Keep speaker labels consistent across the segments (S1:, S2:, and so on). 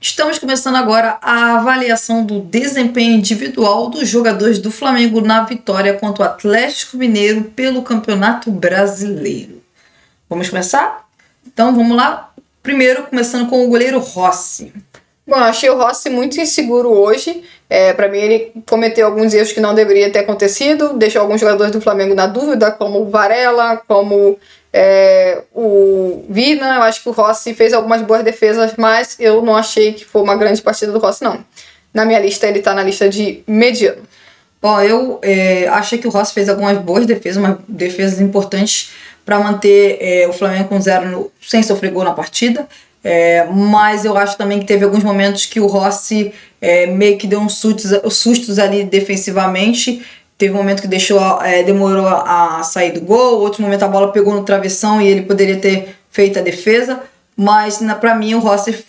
S1: Estamos começando agora a avaliação do desempenho individual dos jogadores do Flamengo na vitória contra o Atlético Mineiro pelo Campeonato Brasileiro. Vamos começar? Então vamos lá. Primeiro, começando com o goleiro Rossi.
S2: Bom, eu achei o Rossi muito inseguro hoje. Para mim, ele cometeu alguns erros que não deveria ter acontecido, deixou alguns jogadores do Flamengo na dúvida, como o Varela, como o Vina. Eu acho que o Rossi fez algumas boas defesas, mas eu não achei que foi uma grande partida do Rossi, não. Na minha lista, ele está na lista de mediano.
S1: Bom, eu achei que o Rossi fez algumas boas defesas, umas defesas importantes para manter o Flamengo com 0 sem sofrer gol na partida. Mas eu acho também que teve alguns momentos que o Rossi meio que deu uns sustos ali defensivamente. Teve um momento que demorou a sair do gol, outro momento a bola pegou no travessão e ele poderia ter feito a defesa. Mas pra mim o Rossi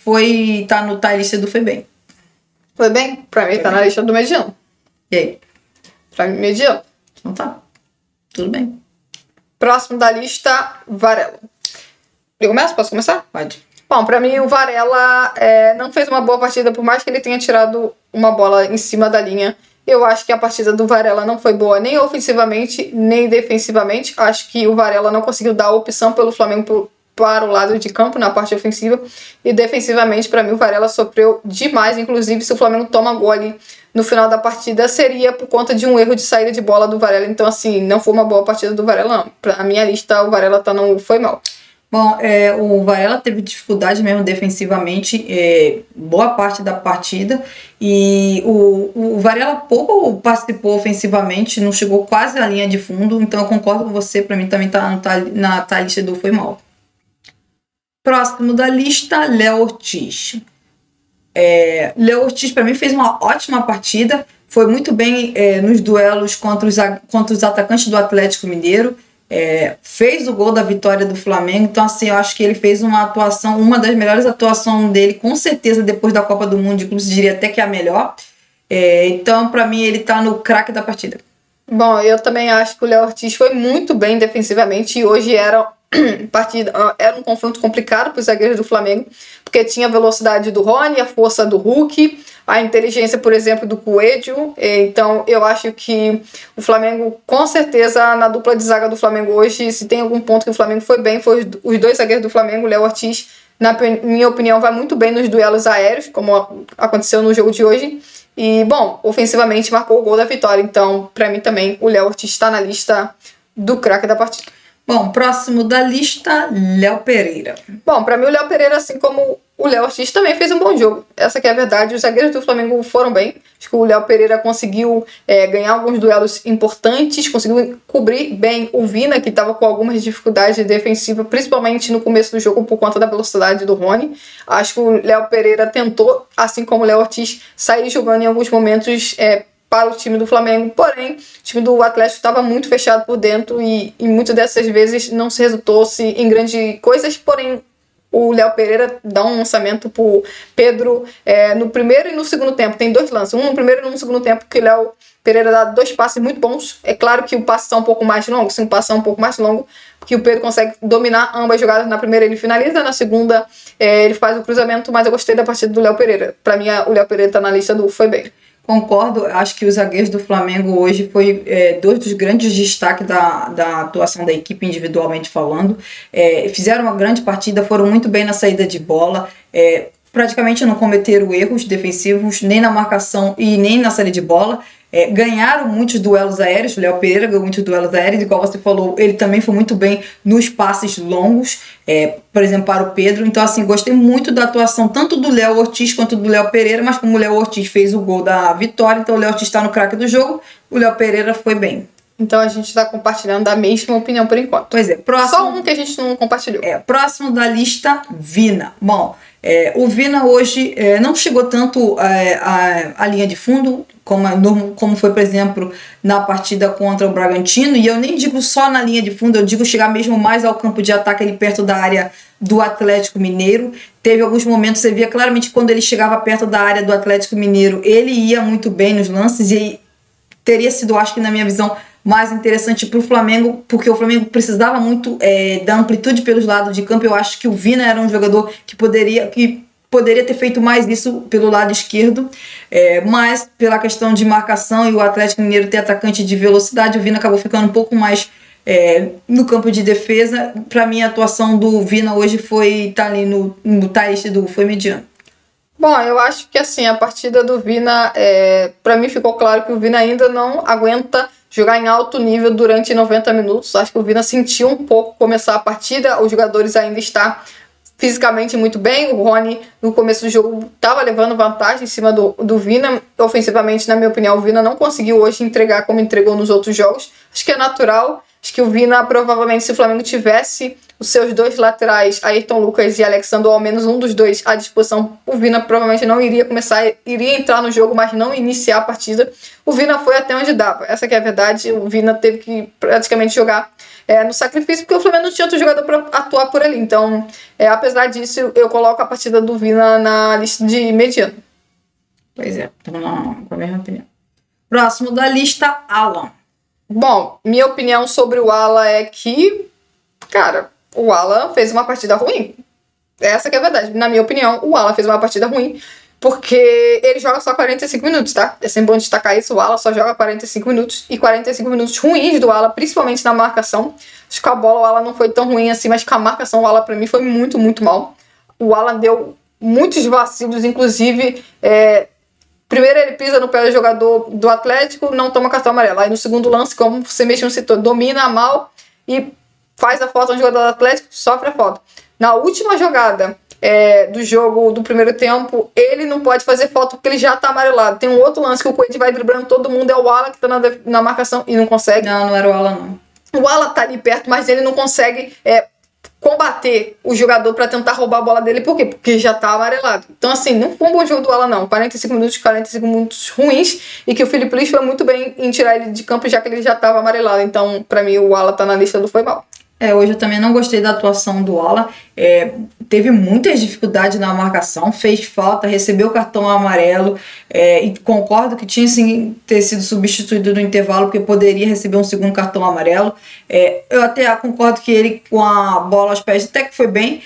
S1: tá na lista do foi bem.
S2: Foi bem? Pra mim tá na lista do mediano.
S1: E aí?
S2: Pra mim, mediano.
S1: Então tá. Tudo bem.
S2: Próximo da lista, Varela. Eu começo? Posso começar?
S1: Pode.
S2: Bom, pra mim o Varela não fez uma boa partida, por mais que ele tenha tirado uma bola em cima da linha. Eu acho que a partida do Varela não foi boa nem ofensivamente, nem defensivamente. Acho que o Varela não conseguiu dar opção pelo Flamengo para o lado de campo, na parte ofensiva. E defensivamente, para mim, o Varela sofreu demais. Inclusive, se o Flamengo toma gol ali no final da partida, seria por conta de um erro de saída de bola do Varela. Então, assim, não foi uma boa partida do Varela, não. Pra minha lista, o Varela foi mal.
S1: Bom, o Varela teve dificuldade mesmo defensivamente, boa parte da partida, e o Varela pouco participou ofensivamente, não chegou quase à linha de fundo, então eu concordo com você, para mim também tá na lista do foi mal. Próximo da lista, Léo Ortiz. Léo Ortiz para mim fez uma ótima partida, foi muito bem nos duelos contra os atacantes do Atlético Mineiro. Fez o gol da vitória do Flamengo, então assim, eu acho que ele fez uma das melhores atuações dele, com certeza depois da Copa do Mundo, inclusive diria até que é a melhor, então pra mim ele tá no craque da partida.
S2: Bom, eu também acho que o Léo Ortiz foi muito bem defensivamente e hoje era um confronto complicado para os zagueiros do Flamengo, porque tinha a velocidade do Rony, a força do Hulk, a inteligência, por exemplo, do Coelho. Então eu acho que o Flamengo, com certeza, na dupla de zaga do Flamengo hoje, se tem algum ponto que o Flamengo foi bem, foi os dois zagueiros do Flamengo. O Léo Ortiz, na minha opinião, vai muito bem nos duelos aéreos, como aconteceu no jogo de hoje. E, bom, ofensivamente marcou o gol da vitória. Então, para mim também, o Léo Ortiz está na lista do craque da partida.
S1: Bom, próximo da lista, Léo Pereira.
S2: Bom, para mim o Léo Pereira, assim como o Léo Ortiz, também fez um bom jogo. Essa que é a verdade. Os zagueiros do Flamengo foram bem. Acho que o Léo Pereira conseguiu ganhar alguns duelos importantes, conseguiu cobrir bem o Vina, que estava com algumas dificuldades defensivas, principalmente no começo do jogo por conta da velocidade do Rony. Acho que o Léo Pereira tentou, assim como o Léo Ortiz, sair jogando em alguns momentos para o time do Flamengo, porém, o time do Atlético estava muito fechado por dentro e muitas dessas vezes não se resultou-se em grandes coisas, porém, o Léo Pereira dá um lançamento para o Pedro no primeiro e no segundo tempo. Tem 2 lances, um no primeiro e um no segundo tempo, que o Léo Pereira dá 2 passes muito bons. É claro que o passe está um pouco mais longo, se um passe é um pouco mais longo, porque o Pedro consegue dominar ambas jogadas. Na primeira ele finaliza, na segunda ele faz o cruzamento, mas eu gostei da partida do Léo Pereira. Para mim, o Léo Pereira está na lista do foi bem.
S1: Concordo, acho que os zagueiros do Flamengo hoje foi 2 dos grandes destaques da atuação da equipe individualmente falando. Fizeram uma grande partida, foram muito bem na saída de bola, praticamente não cometeram erros defensivos, nem na marcação e nem na saída de bola. Ganharam muitos duelos aéreos, o Léo Pereira ganhou muitos duelos aéreos, igual você falou, ele também foi muito bem nos passes longos, por exemplo, para o Pedro. Então, assim, gostei muito da atuação tanto do Léo Ortiz quanto do Léo Pereira, mas como o Léo Ortiz fez o gol da vitória, então o Léo Ortiz está no craque do jogo, o Léo Pereira foi bem.
S2: Então a gente está compartilhando a mesma opinião por enquanto.
S1: Pois é. Próximo,
S2: só um que a gente não compartilhou.
S1: Próximo da lista, Vina. Bom, o Vina hoje não chegou tanto à linha de fundo, como foi, por exemplo, na partida contra o Bragantino. E eu nem digo só na linha de fundo, eu digo chegar mesmo mais ao campo de ataque, ali perto da área do Atlético Mineiro. Teve alguns momentos, você via claramente que quando ele chegava perto da área do Atlético Mineiro, ele ia muito bem nos lances e teria sido, acho que na minha visão, mais interessante para o Flamengo, porque o Flamengo precisava muito da amplitude pelos lados de campo. Eu acho que o Vina era um jogador que poderia ter feito mais isso pelo lado esquerdo, mas pela questão de marcação e o Atlético Mineiro ter atacante de velocidade, o Vina acabou ficando um pouco mais no campo de defesa. Para mim, a atuação do Vina hoje tá ali no tie do foi mediano.
S2: Bom, eu acho que assim, a partida do Vina, para mim ficou claro que o Vina ainda não aguenta jogar em alto nível durante 90 minutos. Acho que o Vina sentiu um pouco começar a partida, os jogadores ainda estão fisicamente muito bem. O Rony, no começo do jogo, estava levando vantagem em cima do Vina. Ofensivamente, na minha opinião, o Vina não conseguiu hoje entregar como entregou nos outros jogos. Acho que é natural. Acho que o Vina, provavelmente, se o Flamengo tivesse os seus dois laterais, Ayrton Lucas e Alexandre, ou ao menos um dos dois à disposição, o Vina provavelmente não iria iria entrar no jogo, mas não iniciar a partida. O Vina foi até onde dava. Essa que é a verdade. O Vina teve que praticamente jogar no sacrifício, porque o Flamengo não tinha outro jogador para atuar por ali. Então, apesar disso, eu coloco a partida do Vina na lista de mediano.
S1: Pois é, estamos com a mesma opinião. Próximo da lista, Alan.
S2: Bom, minha opinião sobre o Alan é que, cara, o Alan fez uma partida ruim. Essa que é a verdade. Na minha opinião, o Alan fez uma partida ruim, porque ele joga só 45 minutos, tá? É sempre bom destacar isso. O Alan só joga 45 minutos, e 45 minutos ruins do Alan, principalmente na marcação. Acho que com a bola o Alan não foi tão ruim assim, mas com a marcação o Alan pra mim foi muito, muito mal. O Alan deu muitos vacilos, inclusive... Primeiro ele pisa no pé do jogador do Atlético, não toma cartão amarelo. Aí no segundo lance, como você mesmo citou, domina mal e faz a falta no jogador do Atlético, sofre a falta. Na última jogada do jogo do primeiro tempo, ele não pode fazer falta porque ele já tá amarelado. Tem um outro lance que o Coelho vai driblando todo mundo, é o Alan que tá na marcação e não consegue.
S1: Não era o Alan, não.
S2: O Alan tá ali perto, mas ele não consegue... combater o jogador para tentar roubar a bola dele. Por quê? Porque já tá amarelado. Então, assim, não foi um bom jogo do Alan, não. 45 minutos ruins, e que o Felipe Luiz foi muito bem em tirar ele de campo, já que ele já tava amarelado. Então, para mim, o Alan tá na lista do foi mal.
S1: Hoje eu também não gostei da atuação do Alan. Teve muitas dificuldades na marcação, fez falta, recebeu cartão amarelo, e concordo que tinha sim ter sido substituído no intervalo, porque poderia receber um segundo cartão amarelo. Eu até concordo que ele, com a bola aos pés, até que foi bem,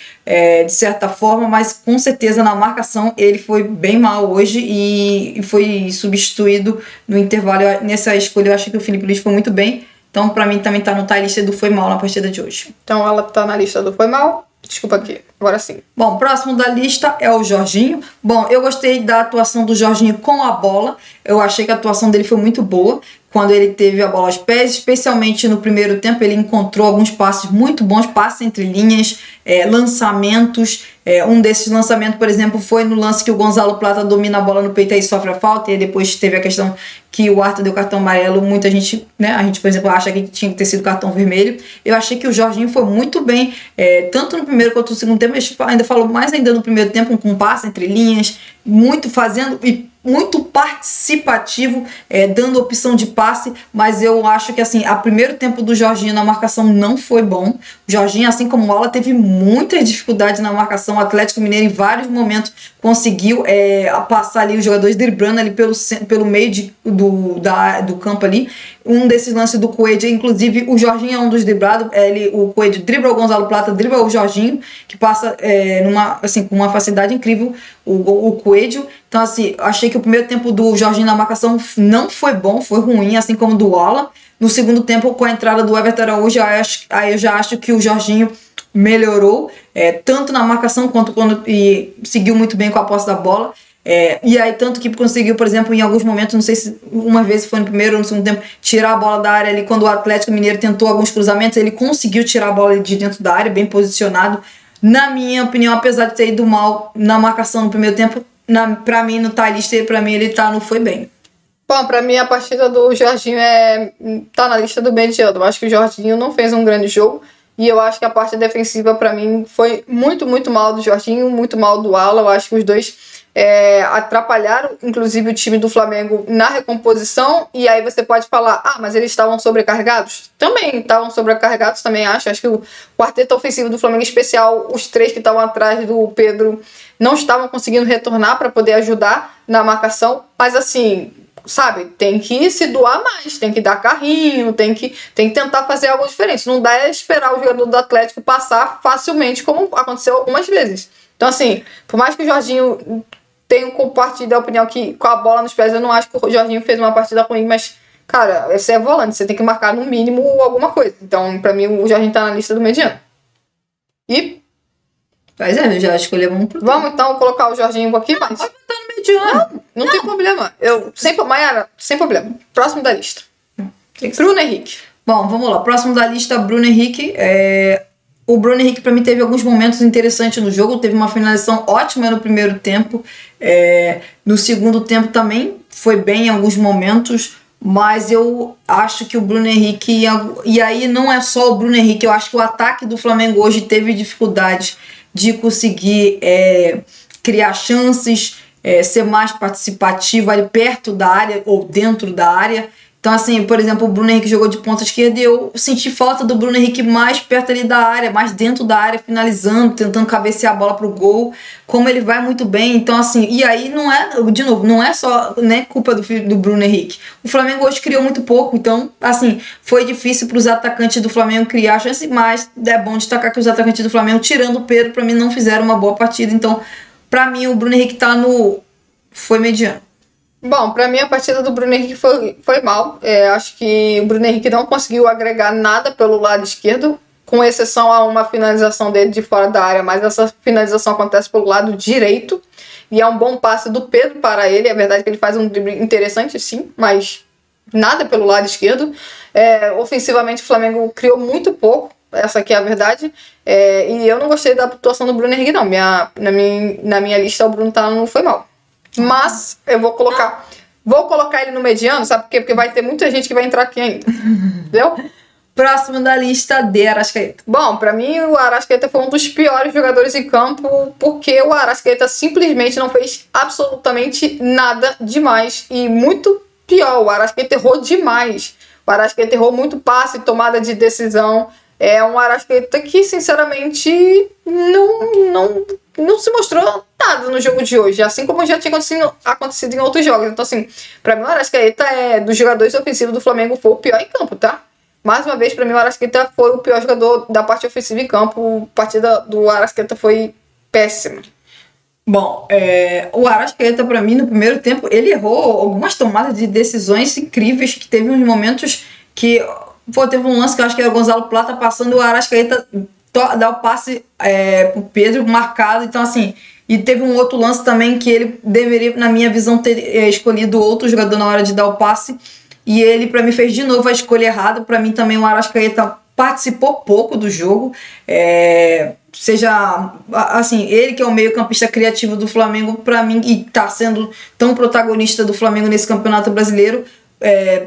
S1: de certa forma, mas com certeza na marcação ele foi bem mal hoje e foi substituído no intervalo. Nessa escolha eu acho que o Felipe Luiz foi muito bem. Então, pra mim, também tá no lista do foi mal na partida de hoje.
S2: Então, ela tá na lista do foi mal. Desculpa aqui, agora sim.
S1: Bom, próximo da lista é o Jorginho. Bom, eu gostei da atuação do Jorginho com a bola. Eu achei que a atuação dele foi muito boa quando ele teve a bola aos pés, especialmente no primeiro tempo. Ele encontrou alguns passes muito bons, passes entre linhas, lançamentos. Um desses lançamentos, por exemplo, foi no lance que o Gonzalo Plata domina a bola no peito e sofre a falta, e depois teve a questão que o Arthur deu cartão amarelo. Muita gente, né, a gente, por exemplo, acha que tinha que ter sido cartão vermelho. Eu achei que o Jorginho foi muito bem, tanto no primeiro quanto no segundo tempo. Ele ainda falou mais ainda no primeiro tempo, com passe entre linhas, muito fazendo e muito participativo, dando opção de passe, mas eu acho que assim, o primeiro tempo do Jorginho na marcação não foi bom. O Jorginho, assim como o Alan, teve muitas dificuldades na marcação. O Atlético Mineiro em vários momentos conseguiu passar ali os jogadores driblando ali pelo meio do campo ali. Um desses lances do Coelho, inclusive o Jorginho é um dos driblados, o Coelho dribla o Gonzalo Plata, dribla o Jorginho, que passa com uma facilidade incrível o Coelho. Então, assim, achei que o primeiro tempo do Jorginho na marcação não foi bom, foi ruim, assim como do Alan. No segundo tempo, com a entrada do Everton Araújo, aí eu já acho que o Jorginho melhorou, tanto na marcação quanto e seguiu muito bem com a posse da bola. E aí, tanto que conseguiu, por exemplo, em alguns momentos, não sei se uma vez foi no primeiro ou no segundo tempo, tirar a bola da área ali. Quando o Atlético Mineiro tentou alguns cruzamentos, ele conseguiu tirar a bola de dentro da área, bem posicionado. Na minha opinião, apesar de ter ido mal na marcação no primeiro tempo, pra mim, no lista, pra mim, ele tá no foi bem.
S2: Bom, pra mim, a partida do Jorginho tá na lista do mediano. Eu acho que o Jorginho não fez um grande jogo. E eu acho que a parte defensiva, pra mim, foi muito, muito mal do Jorginho, muito mal do Alan. Eu acho que os dois atrapalharam, inclusive, o time do Flamengo na recomposição. E aí você pode falar, mas eles estavam sobrecarregados? Também estavam sobrecarregados, também acho. Acho que o quarteto ofensivo do Flamengo, em especial os três que estavam atrás do Pedro, não estavam conseguindo retornar para poder ajudar na marcação. Mas assim, sabe, tem que se doar mais, tem que dar carrinho, tem que tentar fazer algo diferente. Não dá esperar o jogador do Atlético passar facilmente, como aconteceu algumas vezes. Então, assim, por mais que o Jorginho tenha compartilhado a opinião que com a bola nos pés, eu não acho que o Jorginho fez uma partida ruim, mas, cara, você é volante, você tem que marcar no mínimo alguma coisa. Então, pra mim, o Jorginho tá na lista do mediano. E...
S1: Pois é, eu já escolhi um pro
S2: vamos, então, colocar o Jorginho aqui, mas...
S1: Tá no mediano.
S2: Não tem problema. Maiara, sem problema. Próximo da lista. Bruno Henrique.
S1: Bom, vamos lá. Próximo da lista, Bruno Henrique. O Bruno Henrique, para mim, teve alguns momentos interessantes no jogo. Teve uma finalização ótima no primeiro tempo. No segundo tempo também foi bem em alguns momentos. Mas eu acho que o Bruno Henrique... E aí não é só o Bruno Henrique. Eu acho que o ataque do Flamengo hoje teve dificuldades de conseguir criar chances, ser mais participativo ali perto da área ou dentro da área. Então, assim, por exemplo, o Bruno Henrique jogou de ponta esquerda e eu senti falta do Bruno Henrique mais perto ali da área, mais dentro da área, finalizando, tentando cabecear a bola pro gol, como ele vai muito bem. Então, assim, e aí não é só, né, culpa do Bruno Henrique. O Flamengo hoje criou muito pouco, então, assim, foi difícil para os atacantes do Flamengo criar chance, mas é bom destacar que os atacantes do Flamengo, tirando o Pedro, para mim não fizeram uma boa partida. Então, para mim, o Bruno Henrique foi mediano.
S2: Bom, pra mim a partida do Bruno Henrique foi mal. Acho que o Bruno Henrique não conseguiu agregar nada pelo lado esquerdo, com exceção a uma finalização dele de fora da área, mas essa finalização acontece pelo lado direito e é um bom passe do Pedro para ele. É verdade que ele faz um drible interessante, sim, mas nada pelo lado esquerdo. Ofensivamente o Flamengo criou muito pouco, essa aqui é a verdade, e eu não gostei da atuação do Bruno Henrique, não. Na minha lista o Bruno não foi mal. Mas eu vou colocar ele no mediano, sabe por quê? Porque vai ter muita gente que vai entrar aqui ainda. Entendeu?
S1: Próximo da lista, de Arrascaeta.
S2: Bom, pra mim o Arrascaeta foi um dos piores jogadores em campo, porque o Arrascaeta simplesmente não fez absolutamente nada demais. E muito pior, o Arrascaeta errou demais. O Arrascaeta errou muito passe, tomada de decisão. É um Arrascaeta que, sinceramente, não se mostrou nada no jogo de hoje, assim como já tinha acontecido em outros jogos. Então, assim, pra mim o Arrascaeta dos jogadores ofensivos do Flamengo foi o pior em campo, tá? Mais uma vez, pra mim o Arrascaeta foi o pior jogador da parte ofensiva em campo. A partida do Arrascaeta foi péssima.
S1: Bom, o Arrascaeta, pra mim, no primeiro tempo, ele errou algumas tomadas de decisões incríveis, que teve uns momentos que... teve um lance que eu acho que era o Gonzalo Plata passando, o Arrascaeta dá o passe pro Pedro marcado. Então, assim, e teve um outro lance também que ele deveria, na minha visão, ter escolhido outro jogador na hora de dar o passe, e ele, pra mim, fez de novo a escolha errada. Pra mim também o Arrascaeta participou pouco do jogo, seja, assim, ele que é o meio campista criativo do Flamengo, pra mim, e tá sendo tão protagonista do Flamengo nesse Campeonato Brasileiro,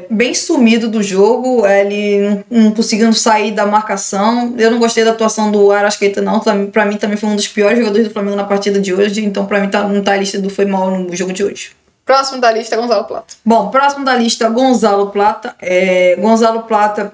S1: bem sumido do jogo, ele não conseguindo sair da marcação. Eu não gostei da atuação do Arrascaeta, não. Pra mim também foi um dos piores jogadores do Flamengo na partida de hoje, então pra mim não tá a lista do foi mal no jogo de hoje.
S2: Próximo da lista, Gonzalo Plata.
S1: Bom, próximo da lista, Gonzalo Plata. Gonzalo Plata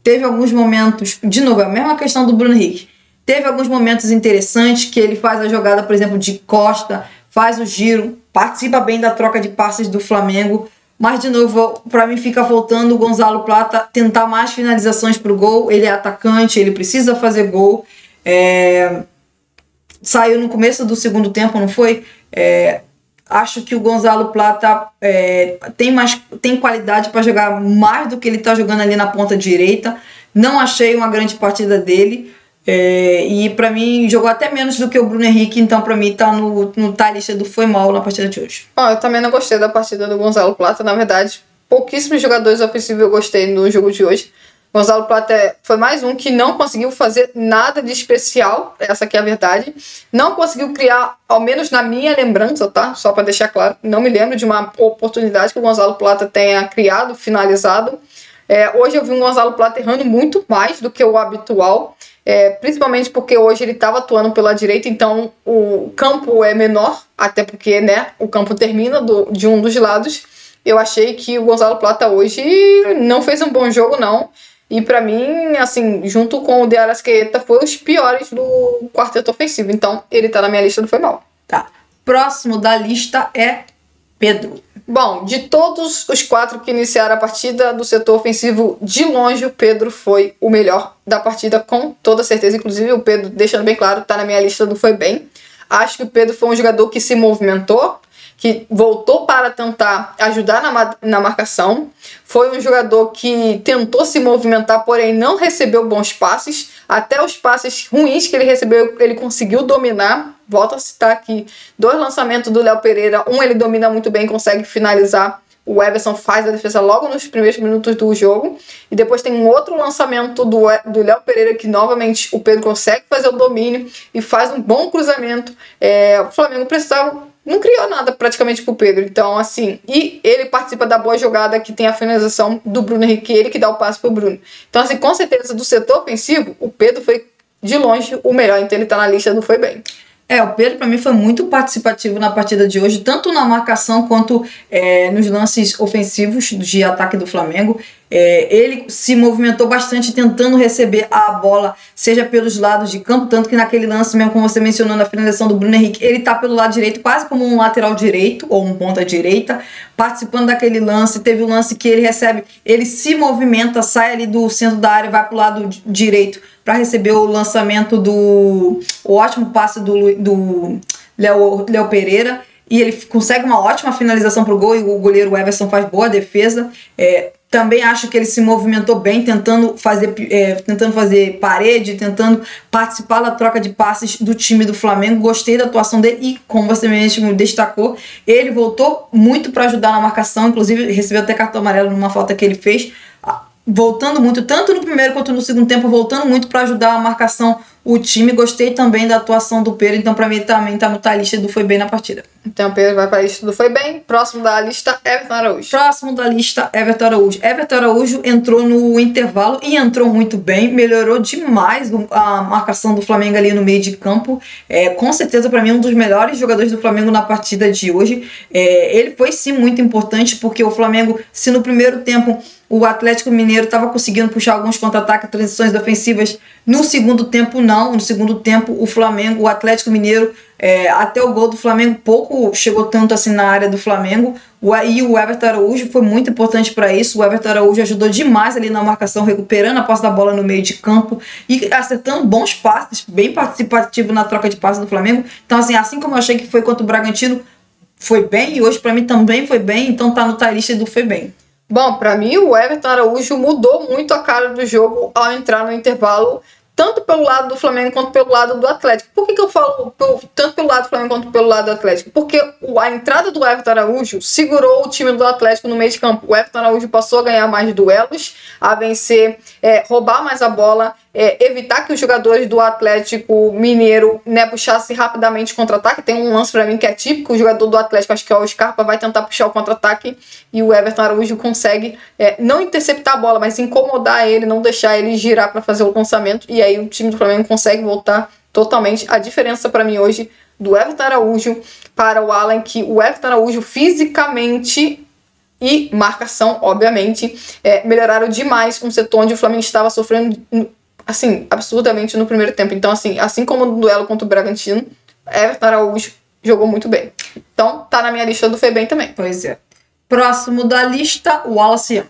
S1: teve alguns momentos, de novo, a mesma questão do Bruno Henrique. Teve alguns momentos interessantes que ele faz a jogada, por exemplo, de costa, faz o giro, participa bem da troca de passes do Flamengo, mas de novo, para mim fica faltando o Gonzalo Plata tentar mais finalizações pro gol. Ele é atacante, ele precisa fazer gol. Saiu no começo do segundo tempo, não foi? Acho que o Gonzalo Plata tem qualidade para jogar mais do que ele está jogando ali na ponta direita. Não achei uma grande partida dele. E para mim jogou até menos do que o Bruno Henrique, então para mim tá no lista do foi mal na partida de hoje.
S2: Eu também não gostei da partida do Gonzalo Plata, na verdade. Pouquíssimos jogadores ofensivos eu gostei no jogo de hoje. Gonzalo Plata foi mais um que não conseguiu fazer nada de especial, essa aqui é a verdade. Não conseguiu criar, ao menos na minha lembrança, tá? Só para deixar claro, não me lembro de uma oportunidade que o Gonzalo Plata tenha criado, finalizado. Hoje eu vi um Gonzalo Plata errando muito mais do que o habitual, principalmente porque hoje ele estava atuando pela direita, então o campo é menor, até porque, né, o campo termina de um dos lados. Eu achei que o Gonzalo Plata hoje não fez um bom jogo, não. E pra mim, assim, junto com o de Arrascaeta, foi os piores do quarteto ofensivo. Então, ele tá na minha lista do foi mal.
S1: Tá. Próximo da lista é Pedro.
S2: Bom, de todos os 4 que iniciaram a partida do setor ofensivo, de longe o Pedro foi o melhor da partida, com toda certeza. Inclusive o Pedro, deixando bem claro, tá na minha lista do foi bem. Acho que o Pedro foi um jogador que se movimentou, que voltou para tentar ajudar na marcação. Foi um jogador que tentou se movimentar, porém não recebeu bons passes. Até os passes ruins que ele recebeu, ele conseguiu dominar. Volto a citar aqui 2 lançamentos do Léo Pereira. Um ele domina muito bem, consegue finalizar. O Everson faz a defesa logo nos primeiros minutos do jogo. E depois tem um outro lançamento do Léo Pereira, que novamente o Pedro consegue fazer o domínio e faz um bom cruzamento. O Flamengo não criou nada praticamente pro Pedro. Então, assim, e ele participa da boa jogada que tem a finalização do Bruno Henrique, ele que dá o passe pro Bruno. Então, assim, com certeza, do setor ofensivo, o Pedro foi, de longe, o melhor. Então, ele tá na lista do foi bem.
S1: O Pedro, para mim, foi muito participativo na partida de hoje, tanto na marcação quanto nos lances ofensivos de ataque do Flamengo. Ele se movimentou bastante tentando receber a bola, seja pelos lados de campo, tanto que naquele lance mesmo, como você mencionou, na finalização do Bruno Henrique, ele tá pelo lado direito, quase como um lateral direito, ou um ponta direita, participando daquele lance. Teve um lance que ele recebe, ele se movimenta, sai ali do centro da área, vai pro lado direito, para receber o lançamento o ótimo passe do Léo Pereira, e ele consegue uma ótima finalização pro gol, e o goleiro Everson faz boa defesa. Também acho que ele se movimentou bem, tentando fazer parede, tentando participar da troca de passes do time do Flamengo. Gostei da atuação dele e, como você mesmo destacou, ele voltou muito para ajudar na marcação, inclusive recebeu até cartão amarelo numa falta que ele fez, voltando muito, tanto no primeiro quanto no segundo tempo, voltando muito para ajudar a marcação, o time. Gostei também da atuação do Pedro, então para mim também tá na lista do foi bem na partida.
S2: Então o Pedro vai para a lista do foi bem. Próximo da lista, Everton Araújo.
S1: Próximo da lista, Everton Araújo. Everton Araújo entrou no intervalo e entrou muito bem, melhorou demais a marcação do Flamengo ali no meio de campo. Com certeza, para mim, um dos melhores jogadores do Flamengo na partida de hoje. Ele foi sim muito importante, porque o Flamengo, se no primeiro tempo o Atlético Mineiro estava conseguindo puxar alguns contra-ataques, transições ofensivas, no segundo tempo não. No segundo tempo o Atlético Mineiro, até o gol do Flamengo, pouco chegou tanto assim na área do Flamengo, e o Everton Araújo foi muito importante para isso. O Everton Araújo ajudou demais ali na marcação, recuperando a posse da bola no meio de campo e acertando bons passes, bem participativo na troca de passes do Flamengo. Então, assim como eu achei que foi contra o Bragantino, foi bem, e hoje para mim também foi bem, então tá no lista do foi bem.
S2: Bom, para mim o Everton Araújo mudou muito a cara do jogo ao entrar no intervalo, tanto pelo lado do Flamengo quanto pelo lado do Atlético. Por que eu falo tanto pelo lado do Flamengo quanto pelo lado do Atlético? Porque a entrada do Everton Araújo segurou o time do Atlético no meio de campo. O Everton Araújo passou a ganhar mais duelos, a vencer, roubar mais a bola, evitar que os jogadores do Atlético Mineiro puxassem rapidamente contra-ataque. Tem um lance para mim que é típico, o jogador do Atlético, acho que é o Scarpa, vai tentar puxar o contra-ataque e o Everton Araújo consegue não interceptar a bola, mas incomodar ele, não deixar ele girar para fazer o lançamento, e aí o time do Flamengo consegue voltar totalmente. A diferença para mim hoje do Everton Araújo para o Alan, que o Everton Araújo fisicamente e marcação, obviamente, melhoraram demais um setor onde o Flamengo estava sofrendo assim, absurdamente no primeiro tempo. Então, assim como no duelo contra o Bragantino, Everton Araújo jogou muito bem. Então, tá na minha lista do foi bem também.
S1: Pois é. Próximo da lista, o Wallace Ian.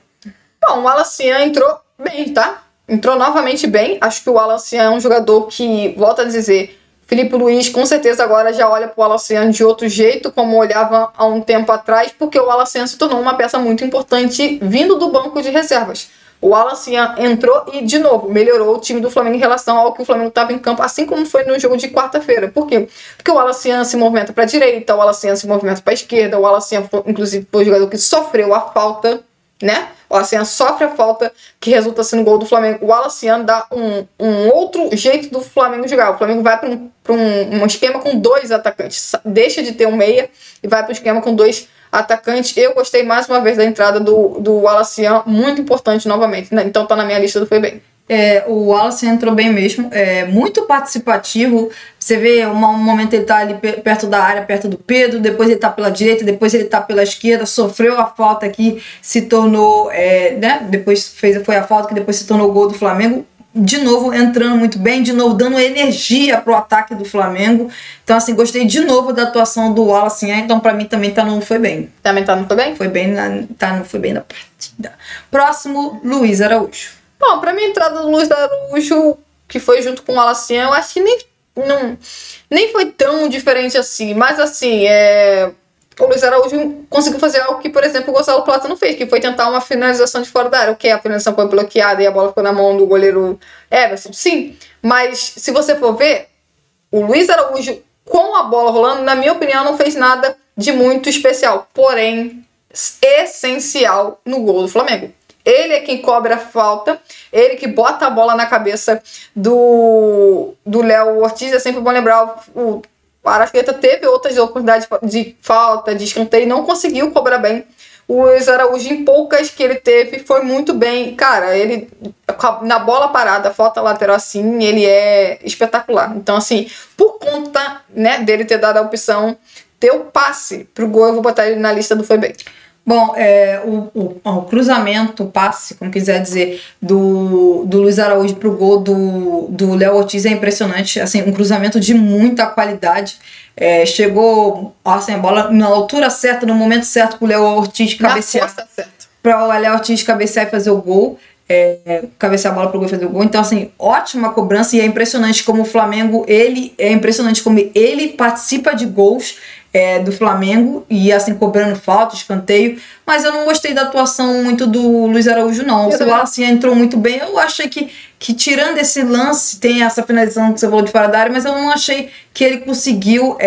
S2: Bom, o Wallace Ian entrou bem, tá? Entrou novamente bem. Acho que o Wallace Ian é um jogador que, volto a dizer, Felipe Luiz com certeza agora já olha pro Wallace Ian de outro jeito, como olhava há um tempo atrás, porque o Wallace Ian se tornou uma peça muito importante vindo do banco de reservas. O Wallace Ian entrou e, de novo, melhorou o time do Flamengo em relação ao que o Flamengo estava em campo, assim como foi no jogo de quarta-feira. Por quê? Porque o Wallace Ian se movimenta para a direita, o Wallace Ian se movimenta para a esquerda, o Wallace Ian, inclusive, foi o jogador que sofreu a falta, né? O Wallace Ian sofre a falta que resulta sendo gol do Flamengo. O Wallace Ian dá um outro jeito do Flamengo jogar. O Flamengo vai para um esquema com 2 atacantes. Deixa de ter um meia e vai para um esquema com 2 atacantes. Eu gostei mais uma vez da entrada do Wallace Ian, muito importante novamente, né? Então tá na minha lista do foi bem.
S1: O Wallace entrou bem mesmo, muito participativo. Você vê um momento ele tá ali perto da área, perto do Pedro, depois ele tá pela direita, depois ele tá pela esquerda, sofreu a falta que se tornou, né? Depois foi a falta que depois se tornou o gol do Flamengo. de novo entrando muito bem, de novo dando energia pro ataque do Flamengo. Então, assim, gostei de novo da atuação do Wallace. Então, pra mim, também foi bem.
S2: Também não foi bem?
S1: Foi bem foi bem na partida. Próximo, Luiz Araújo.
S2: Bom, pra mim, a entrada do Luiz Araújo, que foi junto com o Wallace, eu acho que nem foi tão diferente assim. Mas, assim, o Luiz Araújo conseguiu fazer algo que, por exemplo, o Gonçalo Plata não fez, que foi tentar uma finalização de fora da área. O que? A finalização foi bloqueada e a bola ficou na mão do goleiro Everson? Sim, mas se você for ver, o Luiz Araújo, com a bola rolando, na minha opinião, não fez nada de muito especial, porém essencial no gol do Flamengo. Ele é quem cobra a falta, ele que bota a bola na cabeça do Léo Ortiz. É sempre bom lembrar, o Arrascaeta teve outras oportunidades de falta, de escanteio, não conseguiu cobrar bem. O Luiz Araújo, em poucas que ele teve, foi muito bem. Cara, ele, na bola parada, falta lateral assim, ele é espetacular. Então, assim, por conta, né, dele ter dado a opção, ter o passe pro gol, eu vou botar ele na lista do foi bem.
S1: Bom, o cruzamento, o passe, como quiser dizer, do Luiz Araújo pro gol do Léo Ortiz é impressionante. Assim, um cruzamento de muita qualidade. Chegou assim, a bola na altura certa, no momento certo pro Léo Ortiz cabecear. Para o Léo Ortiz cabecear e fazer o gol. Cabecear a bola pro gol e fazer o gol. Então, assim, ótima cobrança. E é impressionante como o Flamengo, ele participa de gols do Flamengo, e assim, cobrando falta, escanteio. Mas eu não gostei da atuação muito do Luiz Araújo, não. O Wallace entrou muito bem. Eu achei que tirando esse lance, tem essa finalização que você falou de fora da área, mas eu não achei que ele conseguiu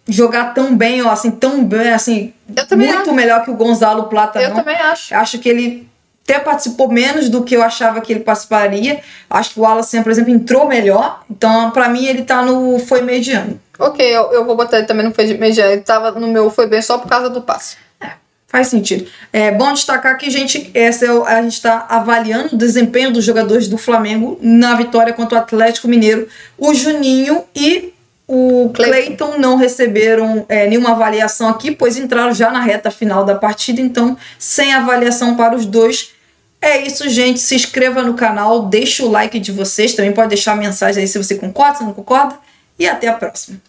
S1: jogar tão bem, ou assim, tão bem, assim, muito melhor que o Gonçalo Plata.
S2: Eu também acho.
S1: Acho que ele até participou menos do que eu achava que ele participaria. Acho que o Wallace, por exemplo, entrou melhor. Então, pra mim, ele tá no foi mediano.
S2: Ok, eu vou botar ele também no foi mediano. Ele tava no meu foi bem só por causa do passe.
S1: Faz sentido. É bom destacar que a gente está avaliando o desempenho dos jogadores do Flamengo na vitória contra o Atlético Mineiro. O Juninho e o Cleiton não receberam nenhuma avaliação aqui, pois entraram já na reta final da partida, então sem avaliação para os dois. É isso, gente. Se inscreva no canal, deixa o like de vocês. Também pode deixar mensagem aí se você concorda, se não concorda. E até a próxima.